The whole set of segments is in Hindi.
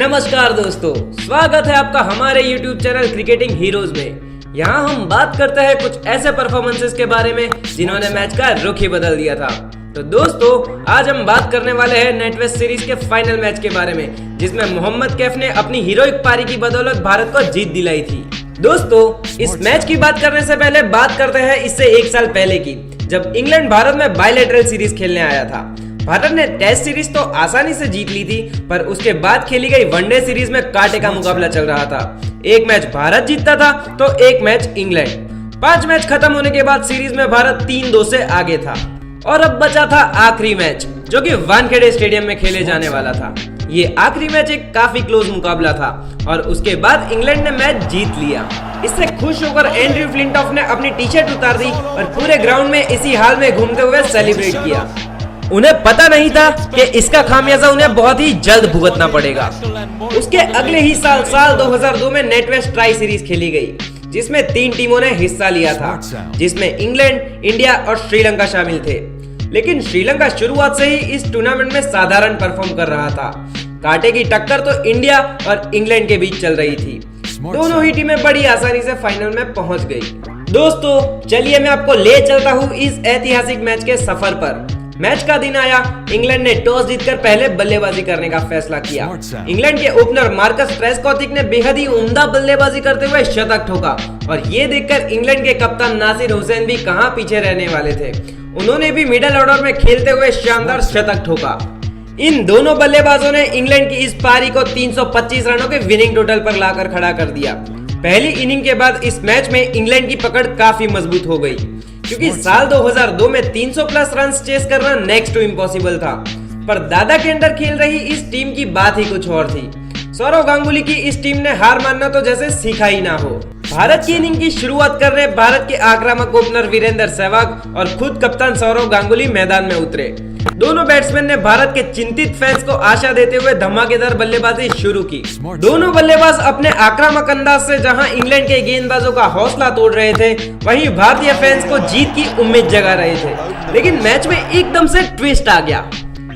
नमस्कार दोस्तों, स्वागत है आपका हमारे YouTube चैनल क्रिकेटिंग हीरोज में। यहाँ हम बात करते हैं कुछ ऐसे परफॉर्मेंसेस के बारे में जिन्होंने मैच का रुख ही बदल दिया था। तो दोस्तों, आज हम बात करने वाले हैं नेटवेस्ट सीरीज के फाइनल मैच के बारे में, जिसमें मोहम्मद कैफ ने अपनी हीरोइक पारी की बदौलत भारत को जीत दिलाई थी। दोस्तों, इस मैच की बात करने से पहले बात करते हैं इससे एक साल पहले की, जब इंग्लैंड भारत में बायलैटरल सीरीज खेलने आया था। भारत ने टेस्ट सीरीज तो आसानी से जीत ली थी, पर उसके बाद खेली गई वनडे सीरीज में कांटे का मुकाबला चल रहा था। एक मैच भारत जीतता था तो एक मैच इंग्लैंड। 5 मैच खत्म होने के बाद सीरीज में भारत 3-2 से आगे था और अब बचा था आखिरी मैच, जो कि वानखेड़े स्टेडियम में खेले जाने वाला था। ये आखिरी मैच एक काफी क्लोज मुकाबला था और उसके बाद इंग्लैंड ने मैच जीत लिया। इससे खुश होकर एंड्रयू फ्लिंटॉफ ने अपनी टी शर्ट उतार दी और पूरे ग्राउंड में इसी हाल में घूमते हुए सेलिब्रेट किया। उन्हें पता नहीं था कि इसका खामियाजा उन्हें बहुत ही जल्द भुगतना पड़ेगा। उसके अगले ही साल 2002 में नेटवेस्ट ट्राई सीरीज खेली गई, जिसमें 3 टीमों ने हिस्सा लिया था, जिसमें इंग्लैंड, इंडिया और श्रीलंका शामिल थे। लेकिन श्रीलंका शुरुआत से ही इस टूर्नामेंट में साधारण परफॉर्म कर रहा था। कांटे की टक्कर तो इंडिया और इंग्लैंड के बीच चल रही थी। दोनों ही टीमें बड़ी आसानी से फाइनल में पहुंच गई। दोस्तों, चलिए मैं आपको ले चलता हूं इस ऐतिहासिक मैच के सफर पर। मैच का दिन आया, इंग्लैंड ने टॉस जीतकर पहले बल्लेबाजी करने का फैसला किया। इंग्लैंड के ओपनर मार्कस ट्रेस्कॉथिक ने बेहद ही उम्दा बल्लेबाजी करते हुए शतक ठोका और ये देखकर इंग्लैंड के कप्तान नासिर हुसैन भी कहां पीछे रहने वाले थे। उन्होंने भी मिडिल ऑर्डर में खेलते हुए शानदार शतक ठोका। इन दोनों बल्लेबाजों ने इंग्लैंड की इस पारी को 325 रनों के विनिंग टोटल पर लाकर खड़ा कर दिया। पहली इनिंग के बाद इस मैच में इंग्लैंड की पकड़ काफी मजबूत हो गई, क्योंकि साल 2002 में 300 प्लस रन चेस करना नेक्स्ट टू इम्पॉसिबल था। पर दादा के अंडर खेल रही इस टीम की बात ही कुछ और थी। सौरव गांगुली की इस टीम ने हार मानना तो जैसे सीखा ही ना हो। भारत की इनिंग की शुरुआत कर रहे भारत के आक्रामक ओपनर वीरेंद्र सहवाग और खुद कप्तान सौरव गांगुली मैदान में उतरे। दोनों बैट्समैन ने भारत के चिंतित फैंस को आशा देते हुए धमाकेदार बल्लेबाजी शुरू की। दोनों बल्लेबाज अपने आक्रामक अंदाज से जहां इंग्लैंड के गेंदबाजों का हौसला तोड़ रहे थे, वहीं भारतीय फैंस को जीत की उम्मीद जगा रहे थे। लेकिन मैच में एकदम से ट्विस्ट आ गया।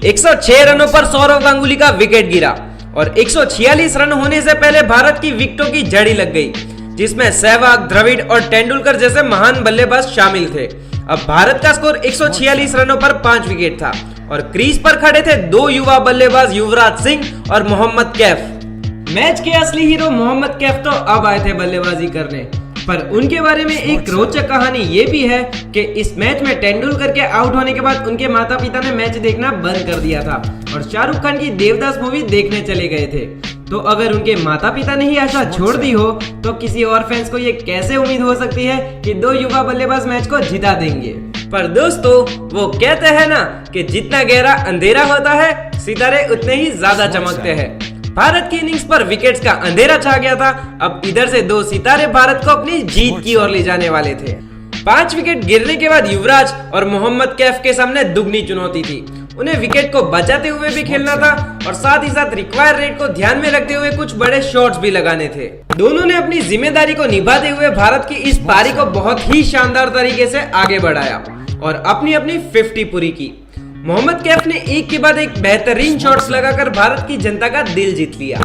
106 रनों पर सौरव गांगुली का विकेट गिरा और 146 रन होने से पहले भारत की विकेटों की झड़ी लग गई, जिसमें सहवाग, द्रविड़ और तेंदुलकर जैसे महान बल्लेबाज शामिल थे। अब भारत का स्कोर 146 रनों पर 5 विकेट था और क्रीज पर खड़े थे 2 युवा बल्लेबाज युवराज सिंह और मोहम्मद कैफ। मैच के असली हीरो मोहम्मद कैफ तो अब आए थे बल्लेबाजी करने, पर उनके बारे में एक रोचक कहानी ये भी है कि इस मैच में तेंदुलकर के आउट होने के बाद उनके माता पिता ने मैच देखना बंद कर दिया था और शाहरुख खान की देवदास मूवी देखने चले गए थे। तो अगर उनके माता पिता ने ही आशा छोड़ दी हो, तो किसी और फैंस को ये कैसे उम्मीद हो सकती है कि 2 युवा बल्लेबाज मैच को जिता देंगे। पर दोस्तों, वो कहते हैं ना कि जितना गहरा अंधेरा होता है, सितारे उतने ही ज्यादा चमकते हैं। भारत की इनिंग्स पर विकेट्स का अंधेरा छा गया था। अब इधर से 2 सितारे भारत को अपनी जीत की ओर ले जाने वाले थे। 5 विकेट गिरने के बाद युवराज और मोहम्मद कैफ के सामने दुगनी चुनौती थी। उन्हें विकेट को बचाते हुए भी खेलना था और साथ ही साथ रिक्वायर्ड रेट को ध्यान में रखते हुए कुछ बड़े शॉट्स भी लगाने थे। दोनों ने अपनी जिम्मेदारी को निभाते हुए भारत की इस पारी को बहुत ही शानदार तरीके से आगे बढ़ाया और अपनी अपनी 50 पूरी की। मोहम्मद कैफ ने एक के बाद एक बेहतरीन शॉट्स लगाकर भारत की जनता का दिल जीत लिया।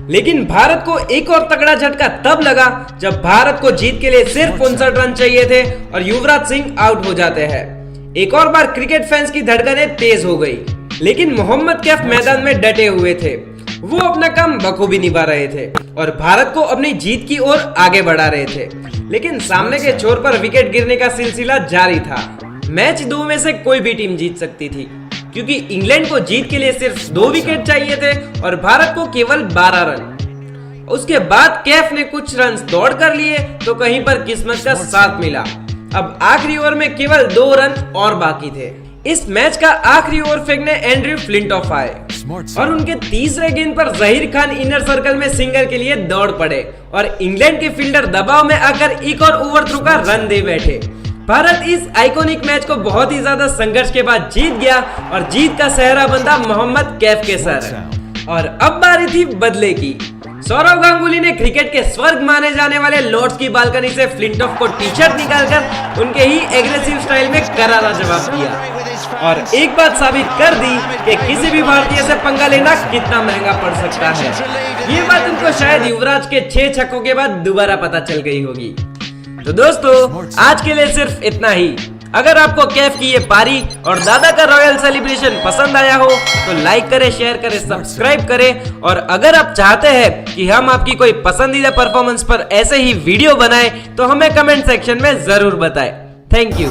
लेकिन भारत को एक और तगड़ा झटका तब लगा जब भारत को जीत के लिए सिर्फ 59 रन चाहिए थे और युवराज सिंह आउट हो जाते हैं। एक और बार क्रिकेट फैंस की धड़कनें तेज हो गई, लेकिन मोहम्मद कैफ मैदान में डटे हुए थे। वो अपना काम बखूबी निभा रहे थे और भारत को अपनी जीत की ओर आगे बढ़ा रहे थे। लेकिन सामने के छोर पर विकेट गिरने का सिलसिला जारी था। मैच 2 में से कोई भी टीम जीत सकती थी, क्योंकि इंग्लैंड को जीत के लिए सिर्फ 2 विकेट चाहिए थे और भारत को केवल 12 रन। उसके बाद कैफ ने कुछ रन दौड़ कर लिए तो कहीं पर किस्मत का साथ मिला। अब आखिरी ओवर में केवल 2 रन और बाकी थे। इस मैच का आखिरी ओवर फेंकने एंड्रयू फ्लिंटॉफ आए और उनके तीसरे गेंद पर जहीर खान इनर सर्कल में सिंगल के लिए दौड़ पड़े और इंग्लैंड के फील्डर दबाव में आकर एक और ओवर थ्रू का रन दे बैठे। भारत इस आइकॉनिक मैच को बहुत ही ज्यादा संघर्ष के बाद जीत गया और जीत का सेहरा बंधा मोहम्मद कैफ के सर। और अब बारी थी बदले की। सौरव गांगुली ने क्रिकेट के स्वर्ग माने जाने वाले लॉर्ड्स की बालकनी से फ्लिंटॉफ को टी शर्ट निकालकर उनके ही एग्रेसिव स्टाइल में करारा जवाब दिया और एक बात साबित कर दी कि किसी भी भारतीय से पंगा लेना कितना महंगा पड़ सकता है। ये बात उनको शायद युवराज के 6 छक्कों के बाद दोबारा पता चल गई होगी। तो दोस्तों आज के लिए सिर्फ इतना ही। अगर आपको कैफ की ये पारी और दादा का रॉयल सेलिब्रेशन पसंद आया हो तो लाइक करें, शेयर करें, सब्सक्राइब करें। और अगर आप चाहते हैं कि हम आपकी कोई पसंदीदा परफॉर्मेंस पर ऐसे ही वीडियो बनाएं तो हमें कमेंट सेक्शन में जरूर बताएं। Thank you.